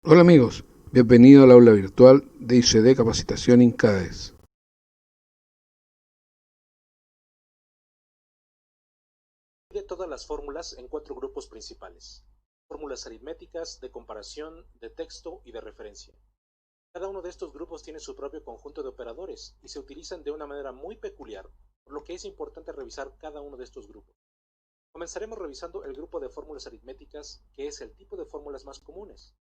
Hola amigos, bienvenido al aula virtual de ICD Capacitación INCADES. Divide todas las fórmulas en 4 grupos principales: fórmulas aritméticas, de comparación, de texto y de referencia. Cada uno de estos grupos tiene su propio conjunto de operadores y se utilizan de una manera muy peculiar, por lo que es importante revisar cada uno de estos grupos. Comenzaremos revisando el grupo de fórmulas aritméticas, que es el tipo de fórmulas más comunes.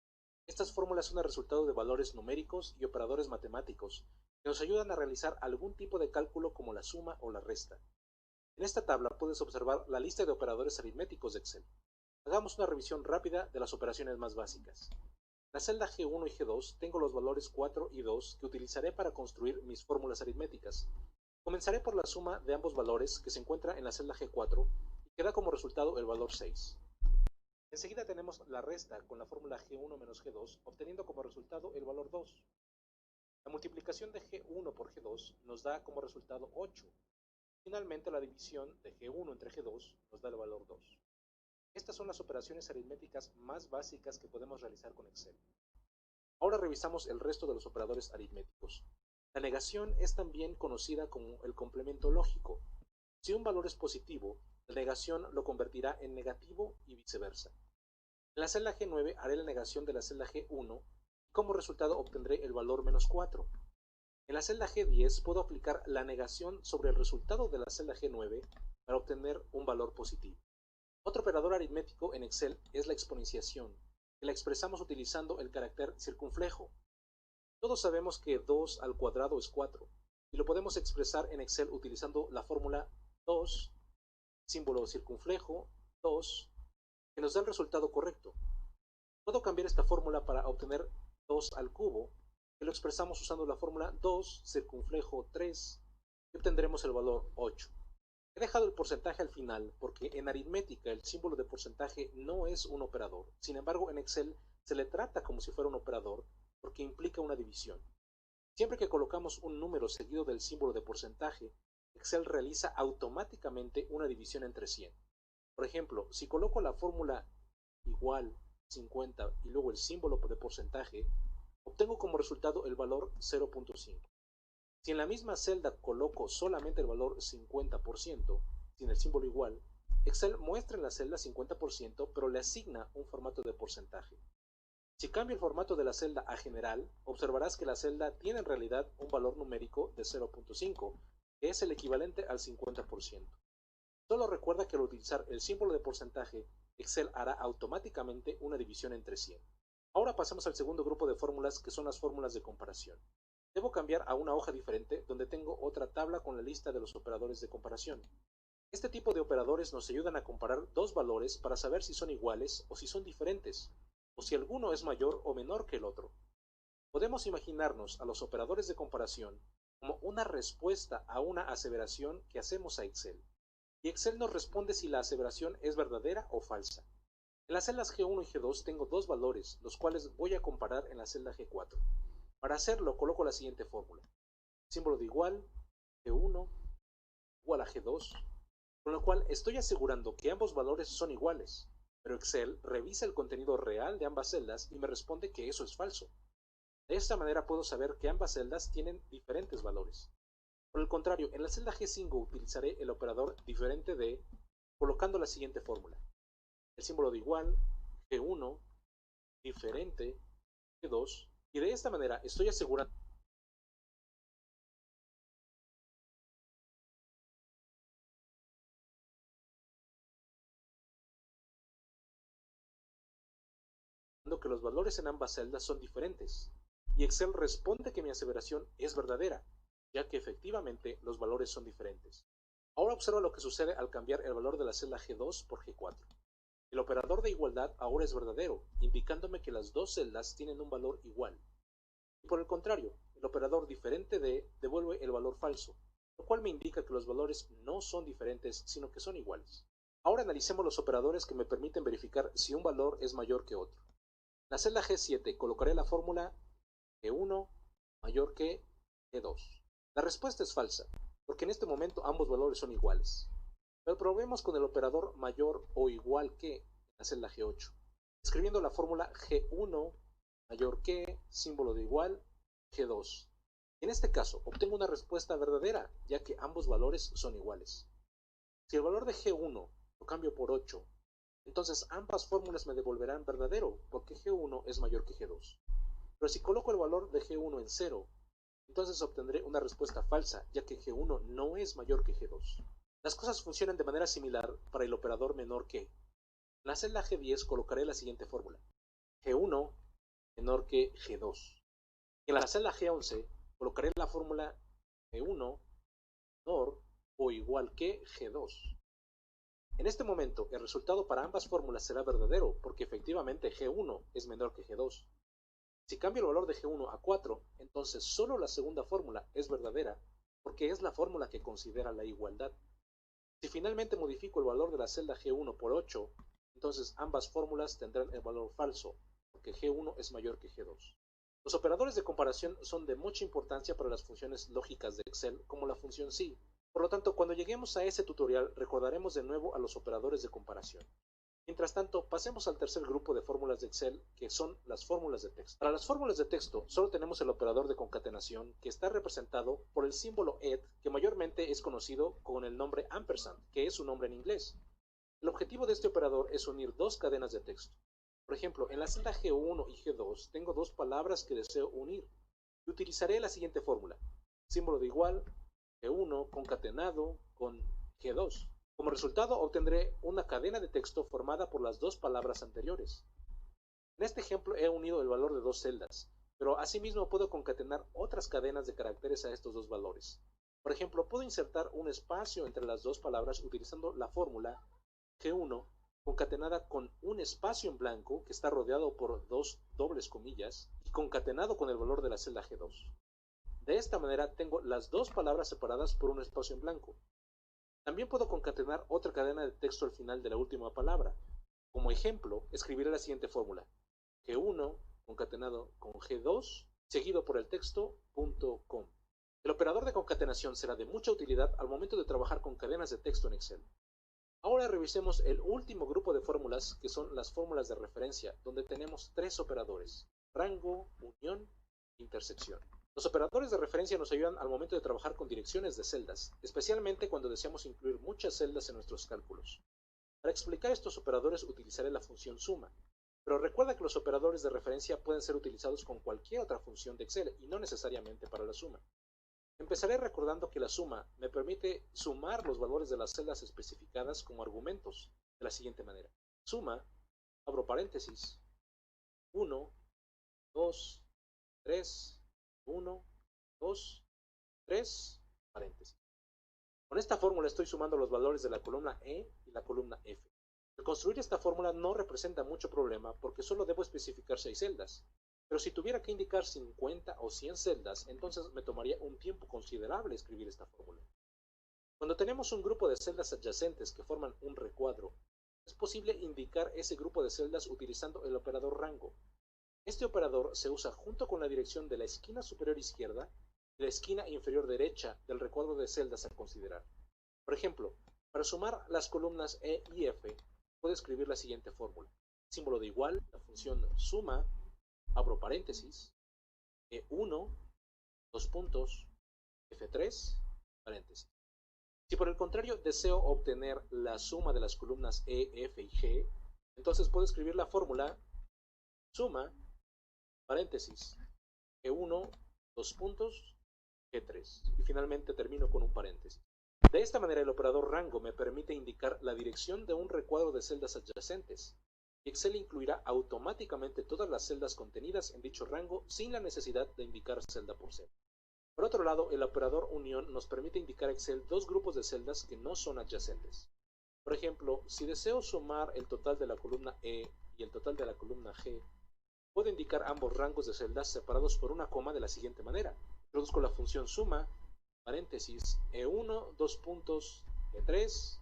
Estas fórmulas son el resultado de valores numéricos y operadores matemáticos que nos ayudan a realizar algún tipo de cálculo como la suma o la resta. En esta tabla puedes observar la lista de operadores aritméticos de Excel. Hagamos una revisión rápida de las operaciones más básicas. En la celda G1 y G2 tengo los valores 4 y 2 que utilizaré para construir mis fórmulas aritméticas. Comenzaré por la suma de ambos valores que se encuentra en la celda G4 y que da como resultado el valor 6. Enseguida tenemos la resta con la fórmula G1 menos G2, obteniendo como resultado el valor 2. La multiplicación de G1 por G2 nos da como resultado 8. Finalmente, la división de G1 entre G2 nos da el valor 2. Estas son las operaciones aritméticas más básicas que podemos realizar con Excel. Ahora revisamos el resto de los operadores aritméticos. La negación es también conocida como el complemento lógico. Si un valor es positivo, la negación lo convertirá en negativo y viceversa. En la celda G9 haré la negación de la celda G1 y como resultado obtendré el valor menos 4. En la celda G10 puedo aplicar la negación sobre el resultado de la celda G9 para obtener un valor positivo. Otro operador aritmético en Excel es la exponenciación, que la expresamos utilizando el carácter circunflejo. Todos sabemos que 2 al cuadrado es 4, y lo podemos expresar en Excel utilizando la fórmula 2, símbolo circunflejo, 2, que nos da el resultado correcto. Puedo cambiar esta fórmula para obtener 2 al cubo, que lo expresamos usando la fórmula 2 circunflejo 3, y obtendremos el valor 8. He dejado el porcentaje al final porque en aritmética el símbolo de porcentaje no es un operador. Sin embargo, en Excel se le trata como si fuera un operador porque implica una división. Siempre que colocamos un número seguido del símbolo de porcentaje, Excel realiza automáticamente una división entre 100. Por ejemplo, si coloco la fórmula igual 50 y luego el símbolo de porcentaje, obtengo como resultado el valor 0.5. Si en la misma celda coloco solamente el valor 50%, sin el símbolo igual, Excel muestra en la celda 50%, pero le asigna un formato de porcentaje. Si cambio el formato de la celda a general, observarás que la celda tiene en realidad un valor numérico de 0.5, que es el equivalente al 50%. Solo recuerda que al utilizar el símbolo de porcentaje, Excel hará automáticamente una división entre 100. Ahora pasamos al segundo grupo de fórmulas, que son las fórmulas de comparación. Debo cambiar a una hoja diferente donde tengo otra tabla con la lista de los operadores de comparación. Este tipo de operadores nos ayudan a comparar dos valores para saber si son iguales o si son diferentes, o si alguno es mayor o menor que el otro. Podemos imaginarnos a los operadores de comparación como una respuesta a una aseveración que hacemos a Excel, y Excel nos responde si la aseveración es verdadera o falsa. En las celdas G1 y G2 tengo dos valores, los cuales voy a comparar en la celda G4. Para hacerlo, coloco la siguiente fórmula: símbolo de igual, G1 igual a G2, con lo cual estoy asegurando que ambos valores son iguales, pero Excel revisa el contenido real de ambas celdas y me responde que eso es falso. De esta manera puedo saber que ambas celdas tienen diferentes valores. Por el contrario, en la celda G5 utilizaré el operador diferente de, colocando la siguiente fórmula: el símbolo de igual, G1, diferente, G2, y de esta manera estoy asegurando que los valores en ambas celdas son diferentes, y Excel responde que mi aseveración es verdadera, ya que efectivamente los valores son diferentes. Ahora observa lo que sucede al cambiar el valor de la celda G2 por G4. El operador de igualdad ahora es verdadero, indicándome que las dos celdas tienen un valor igual. Y por el contrario, el operador diferente de devuelve el valor falso, lo cual me indica que los valores no son diferentes, sino que son iguales. Ahora analicemos los operadores que me permiten verificar si un valor es mayor que otro. En la celda G7 colocaré la fórmula G1 mayor que G2. La respuesta es falsa, porque en este momento ambos valores son iguales. Pero probemos con el operador mayor o igual que en la celda G8, escribiendo la fórmula G1 mayor que, símbolo de igual, G2. En este caso, obtengo una respuesta verdadera, ya que ambos valores son iguales. Si el valor de G1 lo cambio por 8, entonces ambas fórmulas me devolverán verdadero, porque G1 es mayor que G2. Pero si coloco el valor de G1 en 0, entonces obtendré una respuesta falsa, ya que G1 no es mayor que G2. Las cosas funcionan de manera similar para el operador menor que. En la celda G10 colocaré la siguiente fórmula: G1 menor que G2. Y en la celda G11 colocaré la fórmula G1 menor o igual que G2. En este momento, el resultado para ambas fórmulas será verdadero, porque efectivamente G1 es menor que G2. Si cambio el valor de G1 a 4, entonces solo la segunda fórmula es verdadera, porque es la fórmula que considera la igualdad. Si finalmente modifico el valor de la celda G1 por 8, entonces ambas fórmulas tendrán el valor falso, porque G1 es mayor que G2. Los operadores de comparación son de mucha importancia para las funciones lógicas de Excel, como la función SI. Por lo tanto, cuando lleguemos a ese tutorial, recordaremos de nuevo a los operadores de comparación. Mientras tanto, pasemos al tercer grupo de fórmulas de Excel, que son las fórmulas de texto. Para las fórmulas de texto, solo tenemos el operador de concatenación, que está representado por el símbolo ED, que mayormente es conocido con el nombre ampersand, que es su nombre en inglés. El objetivo de este operador es unir dos cadenas de texto. Por ejemplo, en la celda G1 y G2 tengo dos palabras que deseo unir, y utilizaré la siguiente fórmula: símbolo de igual, G1 concatenado con G2. Como resultado obtendré una cadena de texto formada por las dos palabras anteriores. En este ejemplo he unido el valor de dos celdas, pero asimismo puedo concatenar otras cadenas de caracteres a estos dos valores. Por ejemplo, puedo insertar un espacio entre las dos palabras utilizando la fórmula G1 concatenada con un espacio en blanco que está rodeado por dos dobles comillas y concatenado con el valor de la celda G2. De esta manera tengo las dos palabras separadas por un espacio en blanco. También puedo concatenar otra cadena de texto al final de la última palabra. Como ejemplo, escribiré la siguiente fórmula: G1 concatenado con G2 seguido por el texto .com. El operador de concatenación será de mucha utilidad al momento de trabajar con cadenas de texto en Excel. Ahora revisemos el último grupo de fórmulas, que son las fórmulas de referencia, donde tenemos tres operadores: rango, unión e intersección. Los operadores de referencia nos ayudan al momento de trabajar con direcciones de celdas, especialmente cuando deseamos incluir muchas celdas en nuestros cálculos. Para explicar estos operadores utilizaré la función suma, pero recuerda que los operadores de referencia pueden ser utilizados con cualquier otra función de Excel y no necesariamente para la suma. Empezaré recordando que la suma me permite sumar los valores de las celdas especificadas como argumentos de la siguiente manera: suma, abro paréntesis, 1, 2, 3, 1, 2, 3, paréntesis. Con esta fórmula estoy sumando los valores de la columna E y la columna F. El construir esta fórmula no representa mucho problema porque solo debo especificar 6 celdas. Pero si tuviera que indicar 50 o 100 celdas, entonces me tomaría un tiempo considerable escribir esta fórmula. Cuando tenemos un grupo de celdas adyacentes que forman un recuadro, es posible indicar ese grupo de celdas utilizando el operador rango. Este operador se usa junto con la dirección de la esquina superior izquierda y la esquina inferior derecha del recuadro de celdas a considerar. Por ejemplo, para sumar las columnas E y F, puedo escribir la siguiente fórmula: símbolo de igual, la función suma, abro paréntesis, E1, dos puntos, F3, paréntesis. Si por el contrario deseo obtener la suma de las columnas E, F y G, entonces puedo escribir la fórmula suma, paréntesis, E1, dos puntos, G3. Y finalmente termino con un paréntesis. De esta manera el operador rango me permite indicar la dirección de un recuadro de celdas adyacentes. Excel incluirá automáticamente todas las celdas contenidas en dicho rango sin la necesidad de indicar celda por celda. Por otro lado, el operador unión nos permite indicar a Excel dos grupos de celdas que no son adyacentes. Por ejemplo, si deseo sumar el total de la columna E y el total de la columna G, puedo indicar ambos rangos de celdas separados por una coma de la siguiente manera: introduzco la función suma, paréntesis, E1, dos puntos, G3,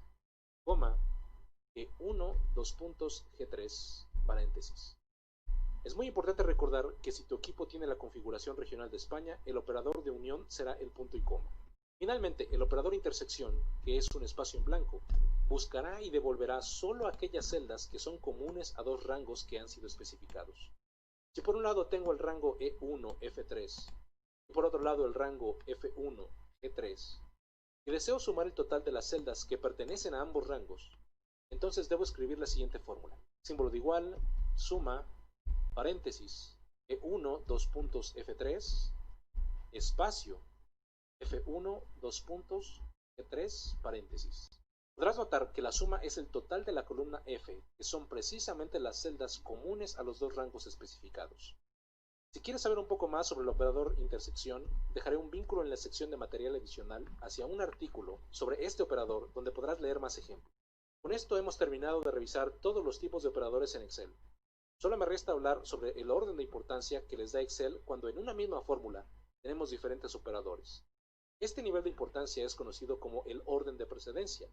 coma, G1, dos puntos, G3, paréntesis. Es muy importante recordar que si tu equipo tiene la configuración regional de España, el operador de unión será el punto y coma. Finalmente, el operador intersección, que es un espacio en blanco, buscará y devolverá solo aquellas celdas que son comunes a dos rangos que han sido especificados. Si por un lado tengo el rango E1, F3, y por otro lado el rango F1, G3, y deseo sumar el total de las celdas que pertenecen a ambos rangos, entonces debo escribir la siguiente fórmula. Símbolo de igual, suma, paréntesis, E1, dos puntos, F3, espacio, F1, dos puntos, G3, paréntesis. Podrás notar que la suma es el total de la columna F, que son precisamente las celdas comunes a los dos rangos especificados. Si quieres saber un poco más sobre el operador intersección, dejaré un vínculo en la sección de material adicional hacia un artículo sobre este operador donde podrás leer más ejemplos. Con esto hemos terminado de revisar todos los tipos de operadores en Excel. Solo me resta hablar sobre el orden de importancia que les da Excel cuando en una misma fórmula tenemos diferentes operadores. Este nivel de importancia es conocido como el orden de precedencia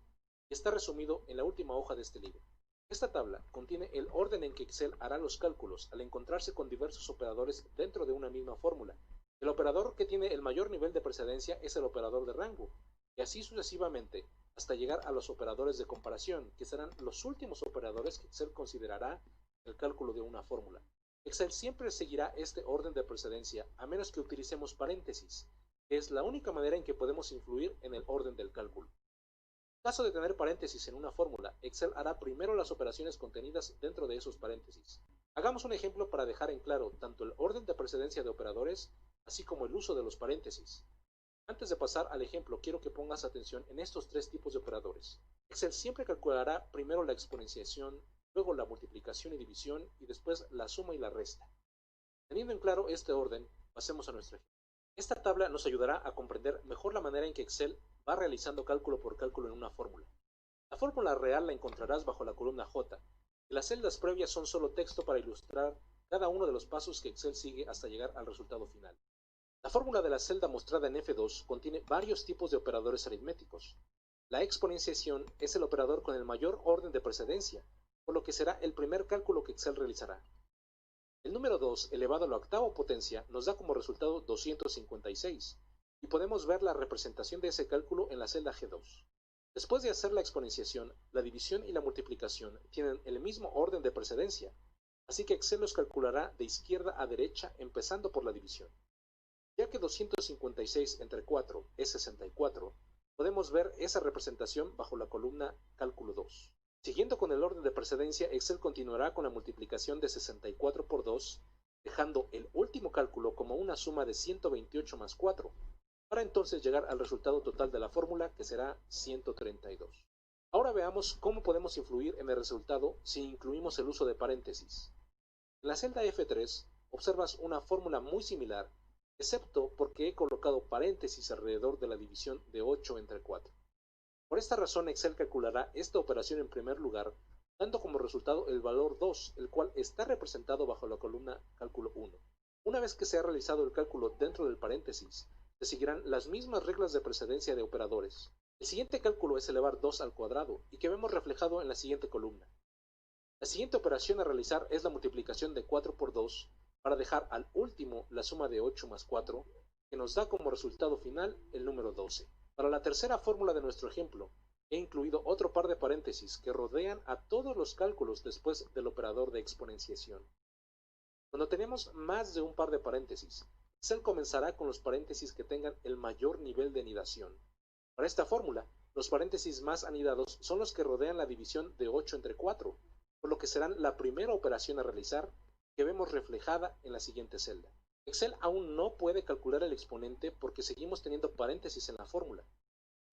y está resumido en la última hoja de este libro. Esta tabla contiene el orden en que Excel hará los cálculos al encontrarse con diversos operadores dentro de una misma fórmula. El operador que tiene el mayor nivel de precedencia es el operador de rango, y así sucesivamente hasta llegar a los operadores de comparación, que serán los últimos operadores que Excel considerará en el cálculo de una fórmula. Excel siempre seguirá este orden de precedencia a menos que utilicemos paréntesis, que es la única manera en que podemos influir en el orden del cálculo. En caso de tener paréntesis en una fórmula, Excel hará primero las operaciones contenidas dentro de esos paréntesis. Hagamos un ejemplo para dejar en claro tanto el orden de precedencia de operadores, así como el uso de los paréntesis. Antes de pasar al ejemplo, quiero que pongas atención en estos tres tipos de operadores. Excel siempre calculará primero la exponenciación, luego la multiplicación y división, y después la suma y la resta. Teniendo en claro este orden, pasemos a nuestro ejemplo. Esta tabla nos ayudará a comprender mejor la manera en que Excel va realizando cálculo por cálculo en una fórmula. La fórmula real la encontrarás bajo la columna J, y las celdas previas son solo texto para ilustrar cada uno de los pasos que Excel sigue hasta llegar al resultado final. La fórmula de la celda mostrada en F2 contiene varios tipos de operadores aritméticos. La exponenciación es el operador con el mayor orden de precedencia, por lo que será el primer cálculo que Excel realizará. El número 2 elevado a la octava potencia nos da como resultado 256, y podemos ver la representación de ese cálculo en la celda G2. Después de hacer la exponenciación, la división y la multiplicación tienen el mismo orden de precedencia, así que Excel los calculará de izquierda a derecha empezando por la división. Ya que 256 entre 4 es 64, podemos ver esa representación bajo la columna Cálculo 2. Siguiendo con el orden de precedencia, Excel continuará con la multiplicación de 64 por 2, dejando el último cálculo como una suma de 128 más 4, para entonces llegar al resultado total de la fórmula, que será 132. Ahora veamos cómo podemos influir en el resultado si incluimos el uso de paréntesis. En la celda F3 observas una fórmula muy similar, excepto porque he colocado paréntesis alrededor de la división de 8 entre 4. Por esta razón, Excel calculará esta operación en primer lugar, dando como resultado el valor 2, el cual está representado bajo la columna Cálculo 1. Una vez que se ha realizado el cálculo dentro del paréntesis, se seguirán las mismas reglas de precedencia de operadores. El siguiente cálculo es elevar 2 al cuadrado, y que vemos reflejado en la siguiente columna. La siguiente operación a realizar es la multiplicación de 4 por 2, para dejar al último la suma de 8 más 4, que nos da como resultado final el número 12. Para la tercera fórmula de nuestro ejemplo, he incluido otro par de paréntesis que rodean a todos los cálculos después del operador de exponenciación. Cuando tenemos más de un par de paréntesis, Excel comenzará con los paréntesis que tengan el mayor nivel de anidación. Para esta fórmula, los paréntesis más anidados son los que rodean la división de 8 entre 4, por lo que serán la primera operación a realizar, que vemos reflejada en la siguiente celda. Excel aún no puede calcular el exponente porque seguimos teniendo paréntesis en la fórmula.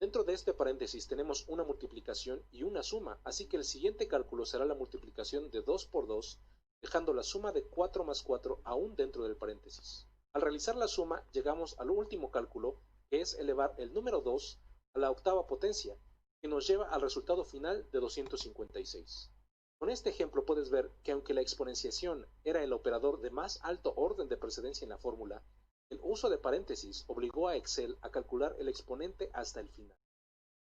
Dentro de este paréntesis tenemos una multiplicación y una suma, así que el siguiente cálculo será la multiplicación de 2 por 2, dejando la suma de 4 más 4 aún dentro del paréntesis. Al realizar la suma, llegamos al último cálculo, que es elevar el número 2 a la octava potencia, que nos lleva al resultado final de 256. Con este ejemplo puedes ver que aunque la exponenciación era el operador de más alto orden de precedencia en la fórmula, el uso de paréntesis obligó a Excel a calcular el exponente hasta el final.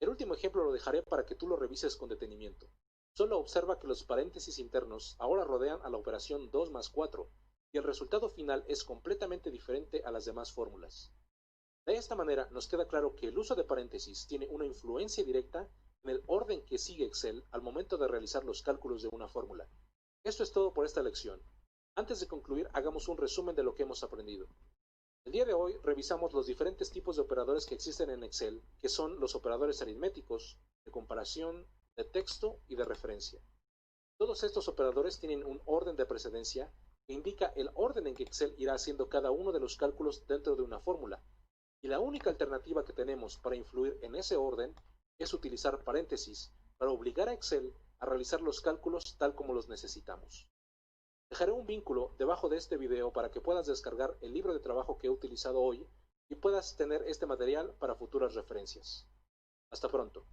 El último ejemplo lo dejaré para que tú lo revises con detenimiento. Solo observa que los paréntesis internos ahora rodean a la operación 2 más 4, y el resultado final es completamente diferente a las demás fórmulas. De esta manera nos queda claro que el uso de paréntesis tiene una influencia directa en el orden que sigue Excel al momento de realizar los cálculos de una fórmula. Esto es todo por esta lección. Antes de concluir, hagamos un resumen de lo que hemos aprendido. El día de hoy revisamos los diferentes tipos de operadores que existen en Excel, que son los operadores aritméticos, de comparación, de texto y de referencia. Todos estos operadores tienen un orden de precedencia que indica el orden en que Excel irá haciendo cada uno de los cálculos dentro de una fórmula. Y la única alternativa que tenemos para influir en ese orden es utilizar paréntesis para obligar a Excel a realizar los cálculos tal como los necesitamos. Dejaré un vínculo debajo de este video para que puedas descargar el libro de trabajo que he utilizado hoy y puedas tener este material para futuras referencias. Hasta pronto.